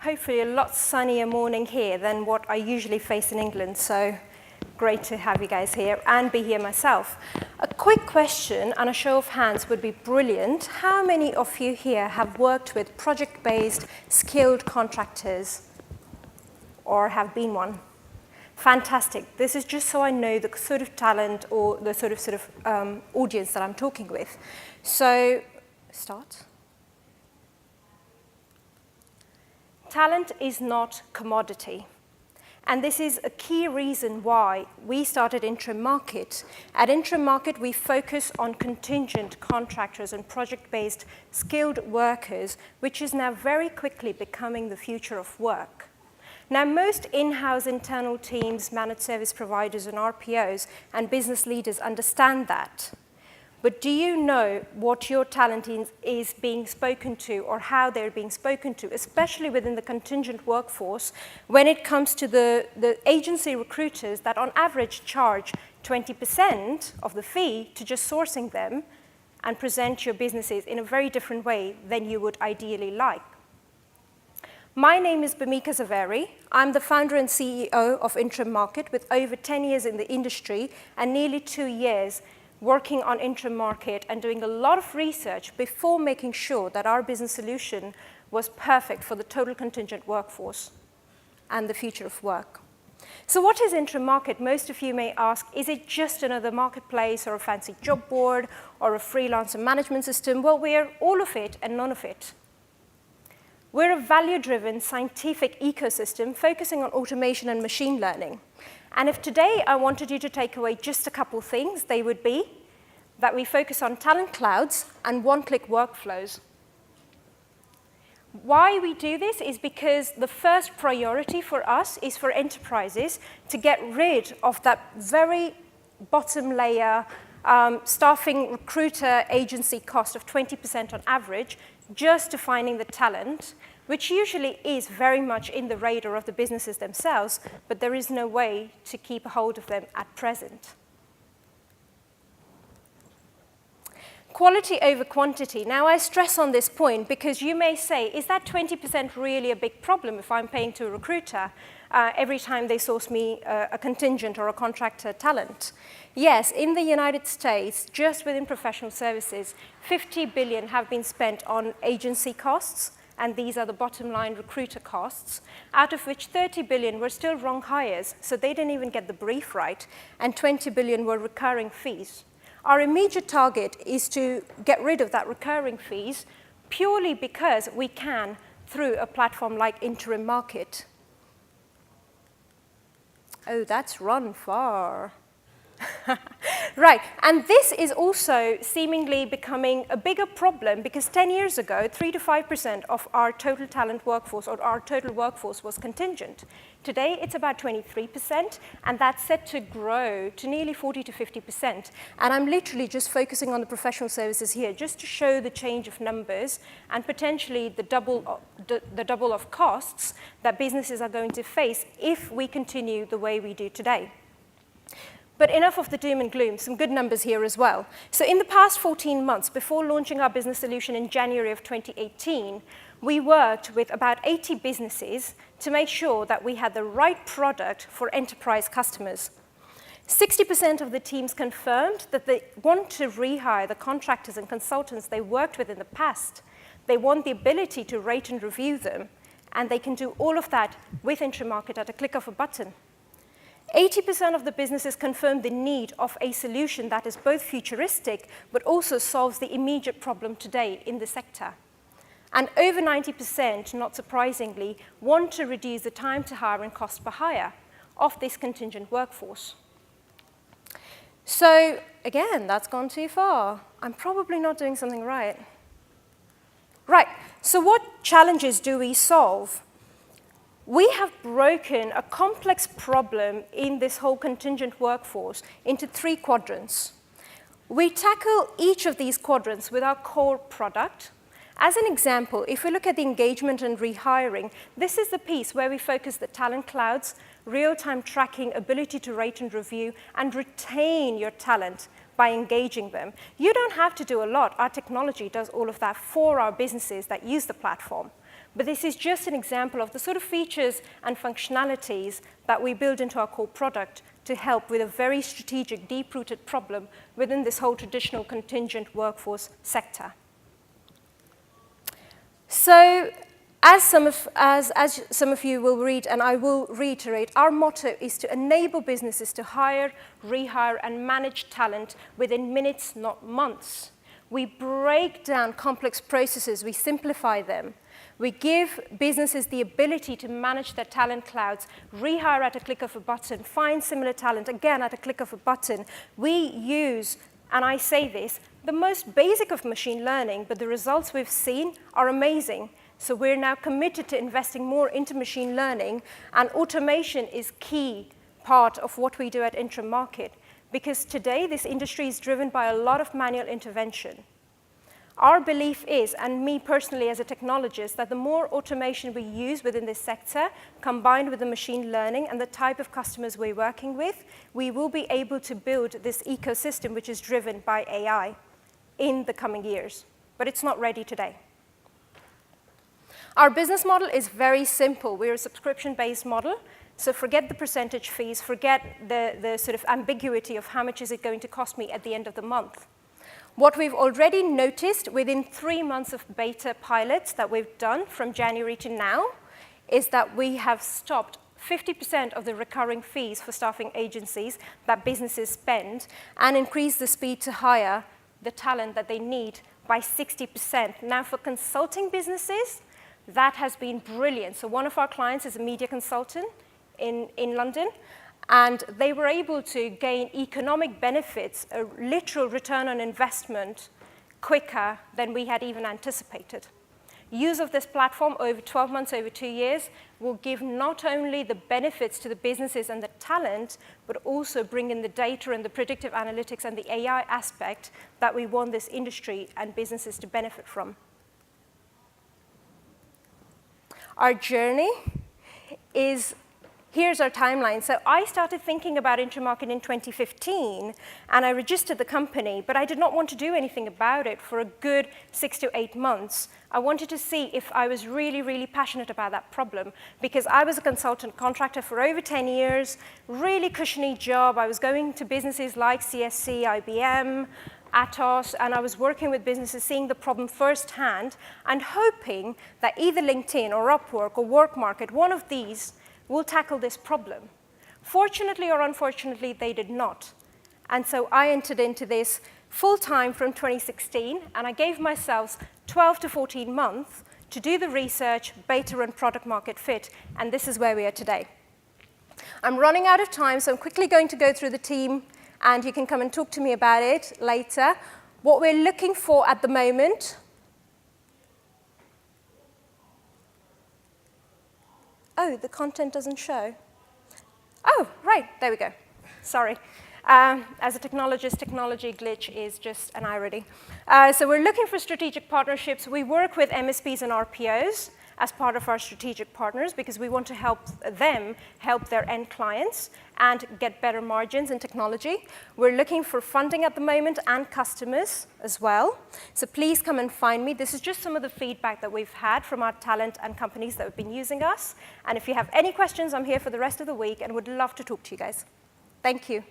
hopefully a lot sunnier morning here than what I usually face in England. So great to have you guys here and be here myself. A quick question and a show of hands would be brilliant. How many of you here have worked with project-based skilled contractors or have been one? Fantastic. This is just so I know the sort of talent or the sort of audience that I'm talking with. So, start. Talent is not commodity. And this is a key reason why we started InteriMarket. At InteriMarket, we focus on contingent contractors and project-based skilled workers, which is now very quickly becoming the future of work. Now, most in-house internal teams, managed service providers, and RPOs and business leaders understand that. But do you know what your talent is being spoken to or how they're being spoken to, especially within the contingent workforce, when it comes to the agency recruiters that on average charge 20% of the fee to just sourcing them and present your businesses in a very different way than you would ideally like? My name is Bhumika Zaveri. I'm the founder and CEO of InteriMarket with over 10 years in the industry and nearly 2 years working on InteriMarket and doing a lot of research before making sure that our business solution was perfect for the total contingent workforce and the future of work. So what is InteriMarket? Most of you may ask, is it just another marketplace or a fancy job board or a freelancer management system? Well, we're all of it and none of it. We're a value-driven scientific ecosystem focusing on automation and machine learning. And if today I wanted you to take away just a couple things, they would be that we focus on talent clouds and one-click workflows. Why we do this is because the first priority for us is for enterprises to get rid of that very bottom layer staffing recruiter agency cost of 20% on average just to finding the talent, which usually is very much in the radar of the businesses themselves, but there is no way to keep a hold of them at present. Quality over quantity. Now, I stress on this point because you may say, is that 20% really a big problem if I'm paying to a recruiter every time they source me a contingent or a contractor talent? Yes, in the United States, just within professional services, $50 billion have been spent on agency costs, and these are the bottom line recruiter costs, out of which $30 billion were still wrong hires, so they didn't even get the brief right, and $20 billion were recurring fees. Our immediate target is to get rid of that recurring fees purely because we can through a platform like InteriMarket. Oh, that's run far. Right, and this is also seemingly becoming a bigger problem because 10 years ago, 3 to 5% of our total talent workforce or our total workforce was contingent. Today, it's about 23%, and that's set to grow to nearly 40 to 50%. And I'm literally just focusing on the professional services here just to show the change of numbers and potentially the double of costs that businesses are going to face if we continue the way we do today. But enough of the doom and gloom, some good numbers here as well. So in the past 14 months, before launching our business solution in January of 2018, we worked with about 80 businesses to make sure that we had the right product for enterprise customers. 60% of the teams confirmed that they want to rehire the contractors and consultants they worked with in the past. They want the ability to rate and review them, and they can do all of that with InteriMarket at a click of a button. 80% of the businesses confirmed the need of a solution that is both futuristic, but also solves the immediate problem today in the sector. And over 90%, not surprisingly, want to reduce the time to hire and cost per hire of this contingent workforce. So again, that's gone too far. I'm probably not doing something right. Right, so what challenges do we solve? We have broken a complex problem in this whole contingent workforce into 3 quadrants. We tackle each of these quadrants with our core product. As an example, if we look at the engagement and rehiring, this is the piece where we focus the talent clouds, real-time tracking, ability to rate and review, and retain your talent by engaging them. You don't have to do a lot. Our technology does all of that for our businesses that use the platform. But this is just an example of the sort of features and functionalities that we build into our core product to help with a very strategic, deep-rooted problem within this whole traditional contingent workforce sector. So as some of you will read, and I will reiterate, our motto is to enable businesses to hire, rehire, and manage talent within minutes, not months. We break down complex processes, we simplify them. We give businesses the ability to manage their talent clouds, rehire at a click of a button, find similar talent, again, at a click of a button. We use, and I say this, the most basic of machine learning, but the results we've seen are amazing. So we're now committed to investing more into machine learning, and automation is key part of what we do at InteriMarket, because today this industry is driven by a lot of manual intervention. Our belief is, and me personally as a technologist, that the more automation we use within this sector, combined with the machine learning and the type of customers we're working with, we will be able to build this ecosystem which is driven by AI in the coming years. But it's not ready today. Our business model is very simple. We're a subscription-based model. So forget the percentage fees, forget the sort of ambiguity of how much is it going to cost me at the end of the month. What we've already noticed within 3 months of beta pilots that we've done from January to now is that we have stopped 50% of the recurring fees for staffing agencies that businesses spend and increased the speed to hire the talent that they need by 60%. Now for consulting businesses, that has been brilliant. So one of our clients is a media consultant in London, and they were able to gain economic benefits, a literal return on investment, quicker than we had even anticipated. Use of this platform over 12 months, over 2 years, will give not only the benefits to the businesses and the talent, but also bring in the data and the predictive analytics and the AI aspect that we want this industry and businesses to benefit from. Our journey is, here's our timeline. So I started thinking about InteriMarket in 2015, and I registered the company, but I did not want to do anything about it for a good 6 to 8 months. I wanted to see if I was really, really passionate about that problem, because I was a consultant contractor for over 10 years, really cushiony job. I was going to businesses like CSC, IBM, Atos, and I was working with businesses, seeing the problem firsthand, and hoping that either LinkedIn or Upwork or WorkMarket, one of these, will tackle this problem. Fortunately or unfortunately, they did not. And so I entered into this full-time from 2016, and I gave myself 12 to 14 months to do the research, beta and product market fit, and this is where we are today. I'm running out of time, so I'm quickly going to go through the team, and you can come and talk to me about it later. What we're looking for at the moment, oh, the content doesn't show. Oh, right, there we go. Sorry. As a technologist, technology glitch is just an irony. So we're looking for strategic partnerships. We work with MSPs and RPOs as part of our strategic partners because we want to help them help their end clients and get better margins in technology. We're looking for funding at the moment and customers as well. So please come and find me. This is just some of the feedback that we've had from our talent and companies that have been using us. And if you have any questions, I'm here for the rest of the week and would love to talk to you guys. Thank you.